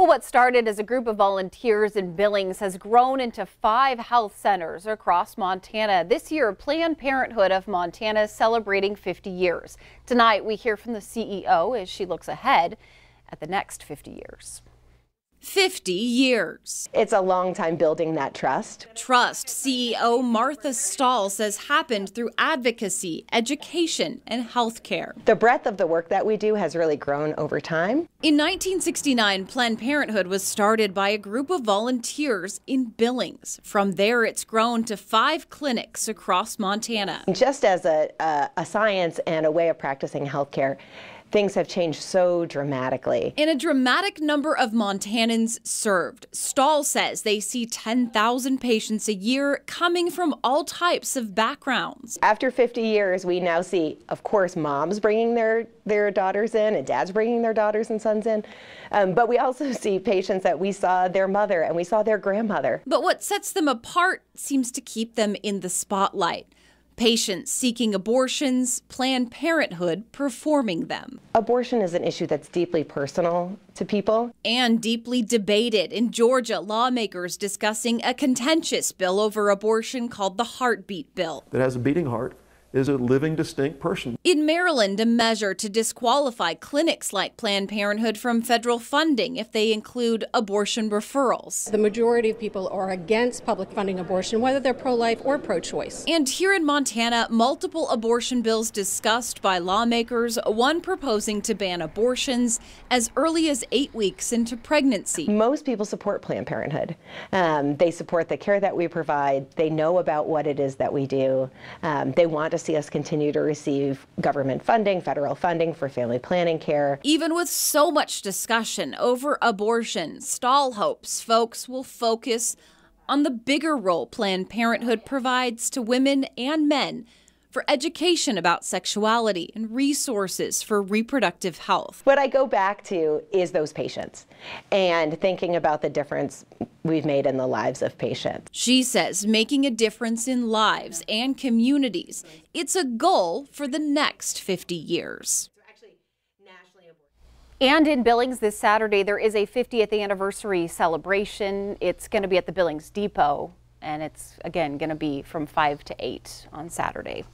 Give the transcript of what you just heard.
Well, what started as a group of volunteers in Billings has grown into 5 health centers across Montana. This year, Planned Parenthood of Montana is celebrating 50 years. Tonight, we hear from the CEO as she looks ahead at the next 50 years. 50 years. It's a long time building that trust. Trust CEO Martha Stahl says happened through advocacy, education, and healthcare. The breadth of the work that we do has really grown over time. In 1969, Planned Parenthood was started by a group of volunteers in Billings. From there, it's grown to 5 clinics across Montana. Just as a science and a way of practicing healthcare, things have changed so dramatically. And a dramatic number of Montanans served. Stahl says they see 10,000 patients a year coming from all types of backgrounds. After 50 years, we now see, of course, moms bringing their daughters in and dads bringing their daughters and sons in. But we also see patients that we saw their mother and we saw their grandmother. But what sets them apart seems to keep them in the spotlight. Patients seeking abortions, Planned Parenthood performing them. Abortion is an issue that's deeply personal to people. And deeply debated. In Georgia, lawmakers discussing a contentious bill over abortion called the Heartbeat Bill. That has a beating heart is a living, distinct person. In Maryland, a measure to disqualify clinics like Planned Parenthood from federal funding if they include abortion referrals. The majority of people are against public funding abortion, whether they're pro-life or pro-choice. And here in Montana, multiple abortion bills discussed by lawmakers, one proposing to ban abortions as early as 8 weeks into pregnancy. Most people support Planned Parenthood. They support the care that we provide. They know about what it is that we do. They want to see us continue to receive government funding, federal funding for family planning care. Even with so much discussion over abortion, Stahl hopes folks will focus on the bigger role Planned Parenthood provides to women and men for education about sexuality and resources for reproductive health. What I go back to is those patients and thinking about the difference we've made in the lives of patients. She says making a difference in lives and communities, it's a goal for the next 50 years. And in Billings this Saturday, there is a 50th anniversary celebration. It's going to be at the Billings Depot, and it's, again, going to be from 5 to 8 on Saturday.